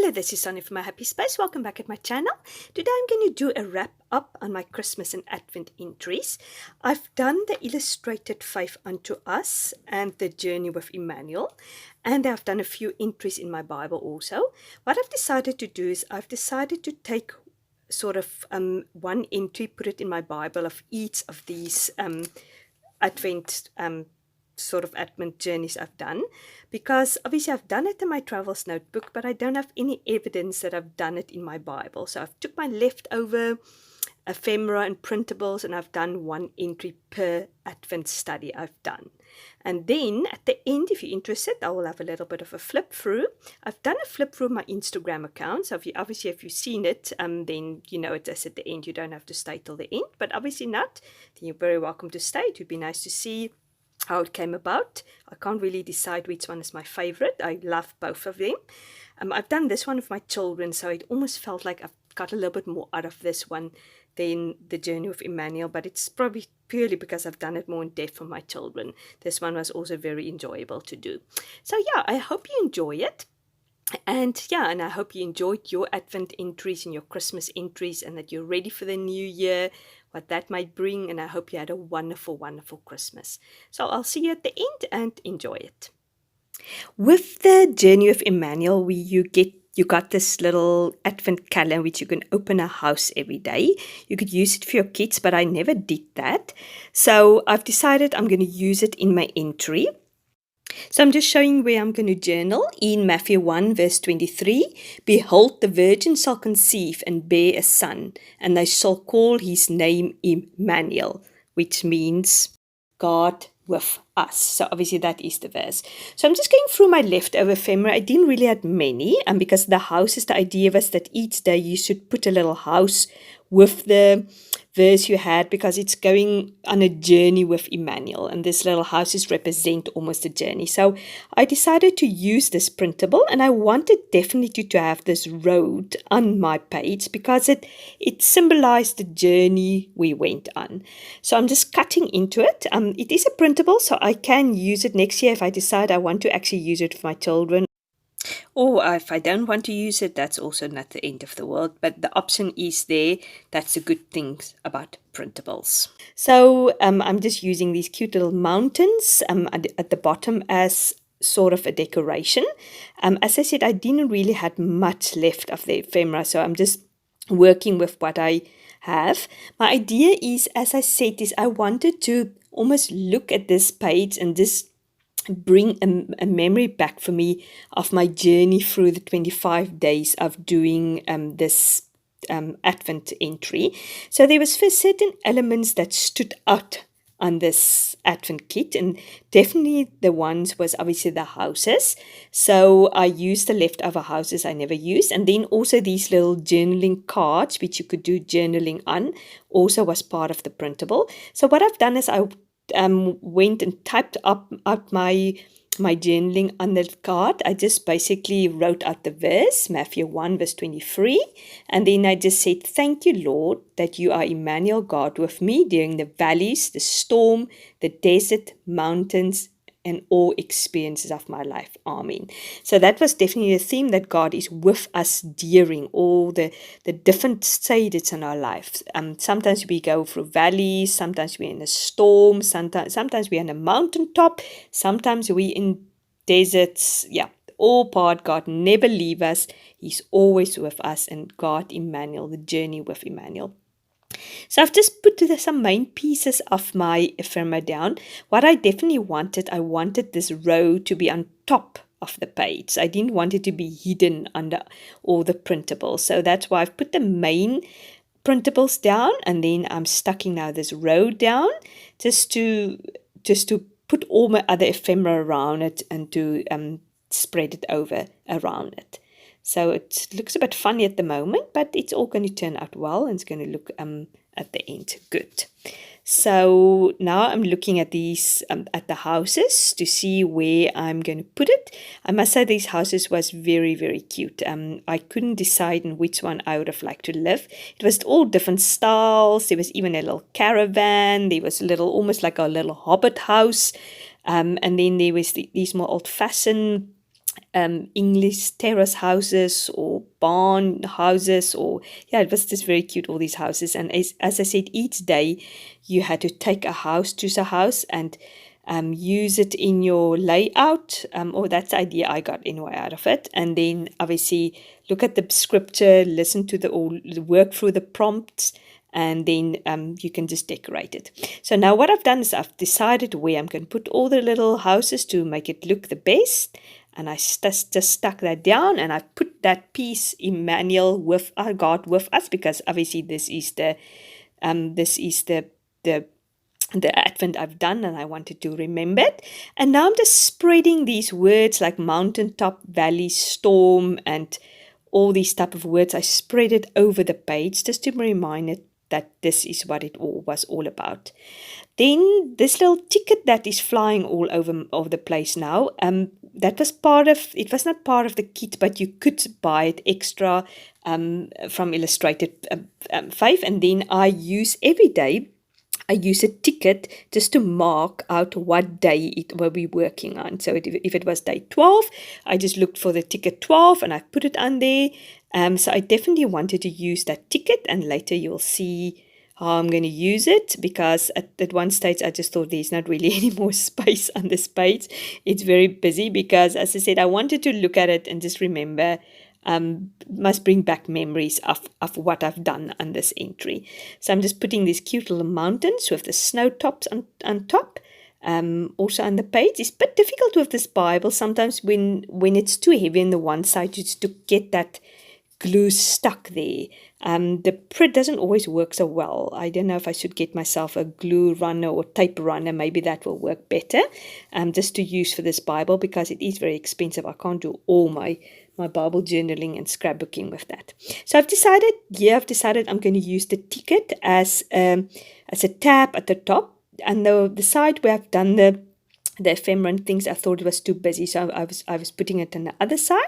Hello, this is Sonja from My Happy Space. Welcome back at my channel. Today I'm going to do a wrap up on my Christmas and Advent entries. I've done the illustrated Faith Unto Us and the Journey with Emmanuel, and I've done a few entries in my Bible also. What I've decided to do is I've decided to take sort of one entry, put it in my Bible of each of these Advent sort of Advent journeys I've done, because obviously I've done it in my travels notebook, but I don't have any evidence that I've done it in my Bible. So I've took my leftover ephemera and printables, and I've done one entry per Advent study I've done. And then at the end, if you're interested, I will have a little bit of a flip through. I've done a flip through my Instagram account, so if you've seen it, then you know it is at the end. You don't have to stay till the end, but obviously not, then you're very welcome to stay. It would be nice to see how it came about. I can't really decide which one is my favorite. I love both of them. I've done this one with my children, so it almost felt like I've got a little bit more out of this one than the Journey with Emmanuel, but it's probably purely because I've done it more in depth for my children. This one was also very enjoyable to do. So yeah, I hope you enjoy it. And I hope you enjoyed your Advent entries and your Christmas entries, and that you're ready for the new year, what that might bring. And I hope you had a wonderful, wonderful Christmas. So I'll see you at the end, and enjoy it. With the Journey of Emmanuel, you got this little Advent calendar which you can open a house every day. You could use it for your kids, but I never did that. So I've decided I'm going to use it in my entry. So I'm just showing where I'm going to journal. In Matthew 1 verse 23, "Behold, the virgin shall conceive and bear a son, and they shall call his name Emmanuel," which means God with us. So obviously that is the verse. So I'm just going through my leftover ephemera. I didn't really have many, because the houses, the idea was that each day you should put a little house with the verse you had, because it's going on a journey with Emmanuel, and these little houses represent almost a journey. So I decided to use this printable, and I wanted definitely to have this road on my page because it symbolized the journey we went on. So I'm just cutting into it. It is a printable, so I can use it next year if I decide I want to actually use it for my children. Or if I don't want to use it, that's also not the end of the world. But the option is there. That's the good thing about printables. So I'm just using these cute little mountains at the bottom as sort of a decoration. As I said, I didn't really have much left of the ephemera, so I'm just working with what I have. My idea is, as I said, is I wanted to almost look at this page and just bring a memory back for me of my journey through the 25 days of doing this Advent entry. So there was certain elements that stood out on this Advent kit, and definitely the ones was obviously the houses. So I used the leftover houses I never used, and then also these little journaling cards which you could do journaling on also was part of the printable. So what I've done is I went and typed up my journaling on the card. I just basically wrote out the verse, Matthew 1 verse 23, and then I just said, "Thank you, Lord, that you are Emmanuel, God with me during the valleys, the storm, the desert, mountains, and all experiences of my life. Amen." So that was definitely a theme, that God is with us during all the different stages in our lives. Sometimes we go through valleys, sometimes we're in a storm, sometimes we're on a mountaintop, sometimes we're in deserts. Yeah, all part. God never leave us. He's always with us, and God, Emmanuel, the journey with Emmanuel. So I've just put some main pieces of my ephemera down. What I definitely wanted, I wanted this row to be on top of the page. I didn't want it to be hidden under all the printables. So that's why I've put the main printables down, and then I'm stucking now this row down just to put all my other ephemera around it, and to spread it over around it. So it looks a bit funny at the moment, but it's all going to turn out well, and it's going to look at the end good. So now I'm looking at these at the houses to see where I'm going to put it. I must say these houses was very, very cute. I couldn't decide on which one I would have liked to live. It was all different styles. There was even a little caravan. There was a little, almost like a little hobbit house. And then there was these more old-fashioned English terrace houses or barn houses, or yeah, it was just very cute, all these houses. And as I said, each day you had to take a house, choose a house, and use it in your layout. Or that's the idea I got anyway out of it. And then obviously look at the scripture, listen to or work through the prompts, and then you can just decorate it. So now what I've done is I've decided where I'm going to put all the little houses to make it look the best. And I just stuck that down, and I put that piece Emmanuel with God with us, because obviously this is the Advent I've done, and I wanted to remember it. And now I'm just spreading these words like mountaintop, valley, storm, and all these type of words. I spread it over the page just to remind it that this is what it all was all about. Then this little ticket that is flying all over the place now, that was it was not part of the kit, but you could buy it extra from Illustrated 5. And then I use a ticket just to mark out what day it will be working on. So if it was day 12, I just looked for the ticket 12 and I put it on there. So I definitely wanted to use that ticket, and later you'll see how I'm going to use it, because at one stage I just thought there's not really any more space on this page. It's very busy because, as I said, I wanted to look at it and just remember, must bring back memories of what I've done on this entry. So I'm just putting these cute little mountains with the snow tops on top. Also on the page. It's a bit difficult with this Bible sometimes when it's too heavy on the one side, just to get that glue stuck there. The print doesn't always work so well. I don't know if I should get myself a glue runner or tape runner. Maybe that will work better, just to use for this Bible, because it is very expensive. I can't do all my Bible journaling and scrapbooking with that. So I've decided I'm going to use the ticket as a tab at the top, and the side where I've done the ephemeral things, I thought it was too busy, so I was putting it on the other side.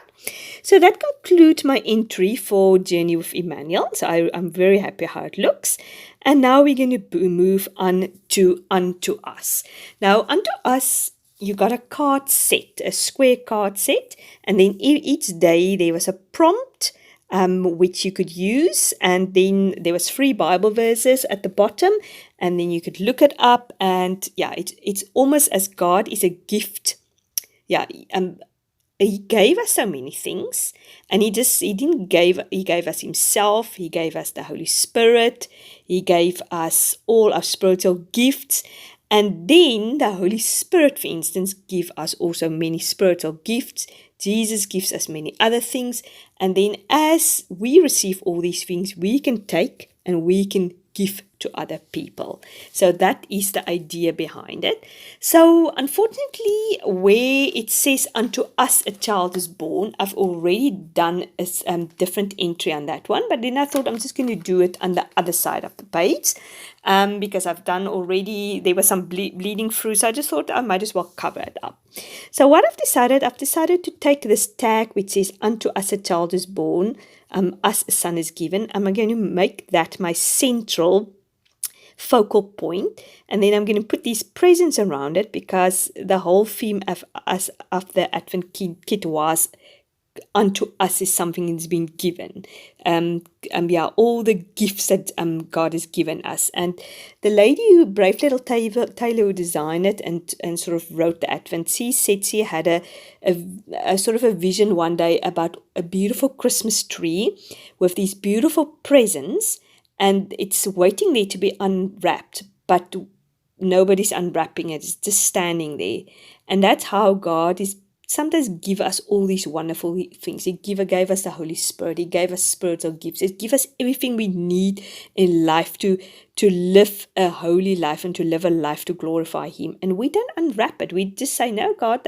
So that concludes my entry for Journey with Emmanuel. So I'm very happy how it looks. And now we're going to move on to Unto Us. Now, Unto Us, you got a card set, a square card set, and then each day there was a prompt which you could use, and then there was 3 Bible verses at the bottom, and then you could look it up, and yeah, it's almost as God is a gift. Yeah, He gave us so many things, and He gave us Himself, He gave us the Holy Spirit, He gave us all our spiritual gifts. And then the Holy Spirit, for instance, give us also many spiritual gifts. Jesus gives us many other things. And then as we receive all these things, we can take and we can give to other people. So that is the idea behind it. So unfortunately, where it says unto us a child is born, I've already done a different entry on that one. But then I thought I'm just going to do it on the other side of the page. Because I've done already, there was some bleeding through, so I just thought I might as well cover it up. So what I've decided to take this tag which says unto us a child is born, us a son is given. I'm going to make that my central focal point, and then I'm going to put these presents around it, because the whole theme of the Advent kit was unto us is something that's been given. All the gifts that God has given us. And the lady brave little Taylor who designed it and sort of wrote the Advent, she said she had a sort of a vision one day about a beautiful Christmas tree with these beautiful presents, and it's waiting there to be unwrapped, but nobody's unwrapping it. It's just standing there. And that's how God is sometimes give us all these wonderful things. He gave us the Holy Spirit. He gave us spiritual gifts. He gave us everything we need in life to live a holy life and to live a life to glorify Him. And we don't unwrap it. We just say, no, God,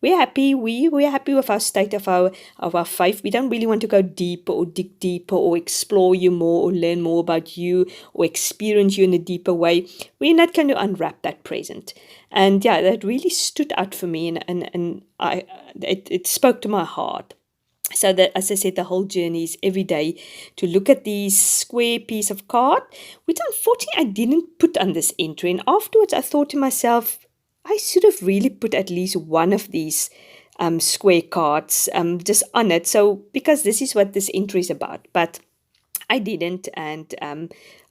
we're happy. We're happy with our state of our faith. We don't really want to go deeper or dig deeper or explore you more or learn more about you or experience you in a deeper way. We're not going to unwrap that present. And yeah, that really stood out for me, and it spoke to my heart. So that, as I said, the whole journey is every day to look at these square piece of card, which unfortunately I didn't put on this entry. And afterwards I thought to myself, I should have really put at least one of these square cards just on it. So because this is what this entry is about, but I didn't, and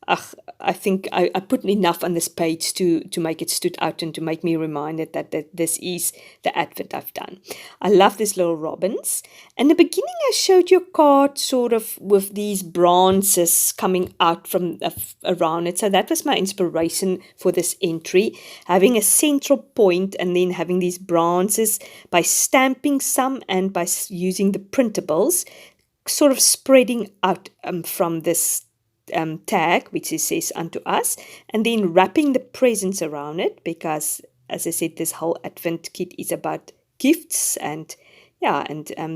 I think I put enough on this page to make it stood out and to make me reminded that this is the Advent I've done. I love these little robins. In the beginning, I showed you a card sort of with these branches coming out from around it. So that was my inspiration for this entry, having a central point and then having these branches by stamping some and by using the printables, sort of spreading out from this tag, which it says unto us, and then wrapping the presents around it, because as I said, this whole Advent kit is about gifts, and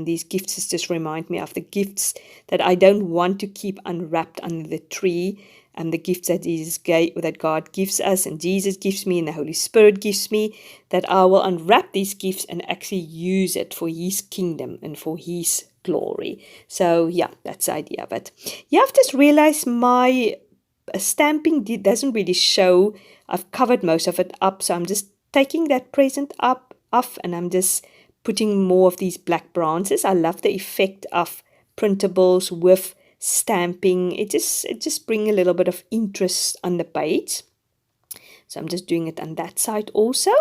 these gifts just remind me of the gifts that I don't want to keep unwrapped under the tree, and the gifts that that God gives us, and Jesus gives me, and the Holy Spirit gives me, that I will unwrap these gifts and actually use it for His kingdom and for His glory. So yeah, that's the idea. But yeah, I've just realized my stamping doesn't really show. I've covered most of it up, so I'm just taking that present off, and I'm just putting more of these black branches. I love the effect of printables with stamping. It just brings a little bit of interest on the page. So I'm just doing it on that side also.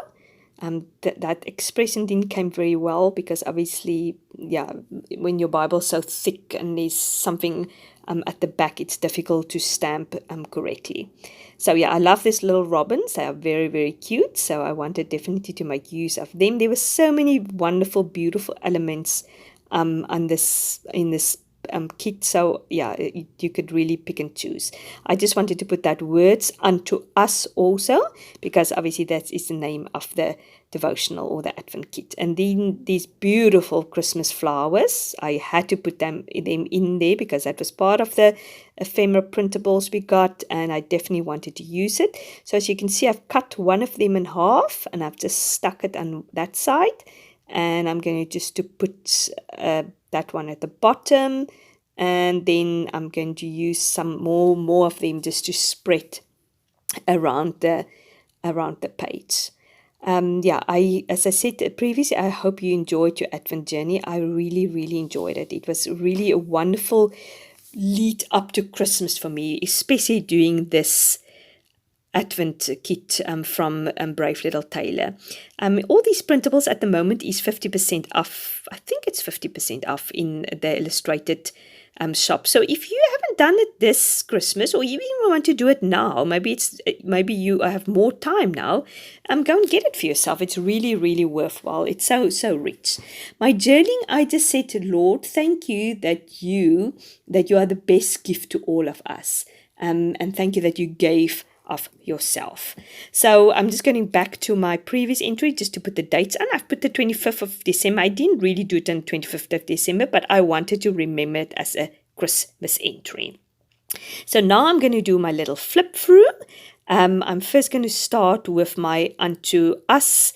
That expression didn't came very well, because obviously, when your Bible's so thick and there's something at the back, it's difficult to stamp correctly. So yeah, I love these little robins. They are very, very cute. So I wanted definitely to make use of them. There were so many wonderful, beautiful elements in this kit. So yeah, you could really pick and choose. I just wanted to put that words unto us also, because obviously that is the name of the devotional or the Advent kit. And then these beautiful Christmas flowers, I had to put them in there because that was part of the ephemera printables we got, and I definitely wanted to use it. So as you can see, I've cut one of them in half and I've just stuck it on that side, and I'm going to just to put that one at the bottom, and then I'm going to use some more of them just to spread around the page. As I said previously, I hope you enjoyed your Advent journey. I really, really enjoyed it. It was really a wonderful lead up to Christmas for me, especially doing this Advent kit from Brave Little Tailor. All these printables at the moment is 50% off. I think it's 50% off in the illustrated shop. So if you haven't done it this Christmas, or you even want to do it now, maybe you have more time now, go and get it for yourself. It's really, really worthwhile. It's so rich. My journaling, I just said to Lord, thank you that you are the best gift to all of us, and thank you that you gave of yourself. So I'm just going back to my previous entry just to put the dates on. I've put the 25th of December. I didn't really do it on 25th of December, but I wanted to remember it as a Christmas entry. So now I'm going to do my little flip through. I'm first going to start with my Unto Us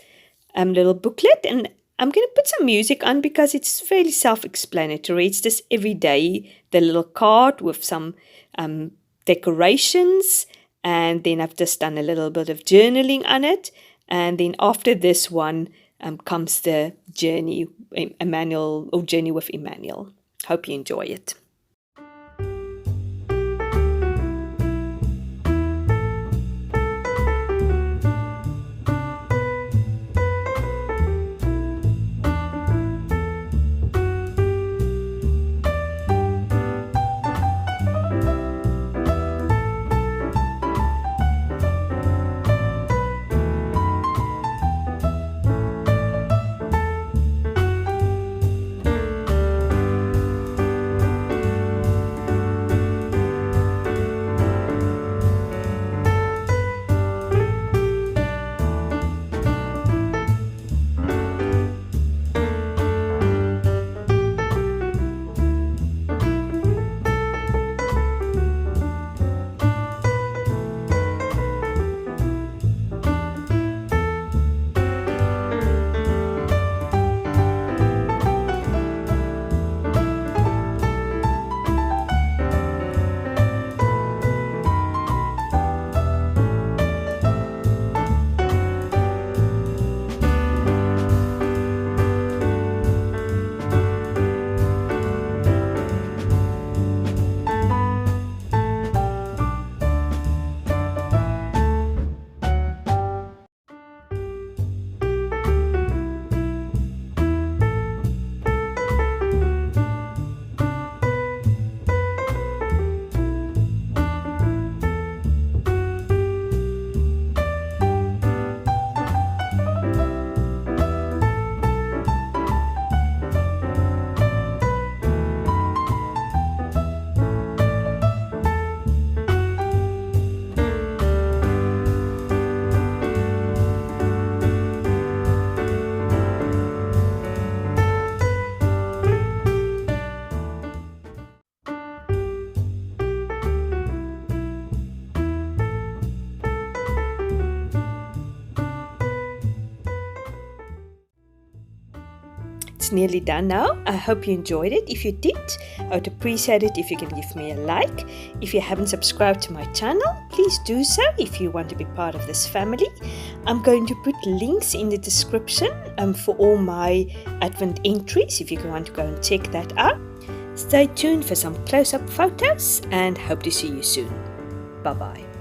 little booklet, and I'm going to put some music on because it's fairly self-explanatory. It's just every day, the little card with some decorations, and then I've just done a little bit of journaling on it. And then after this one comes the journey, Emmanuel, or journey with Emmanuel. Hope you enjoy it. is nearly done now. I hope you enjoyed it. If you did, I would appreciate it if you can give me a like. If you haven't subscribed to my channel, please do so if you want to be part of this family. I'm going to put links in the description for all my Advent entries if you want to go and check that out. Stay tuned for some close-up photos and hope to see you soon. Bye-bye.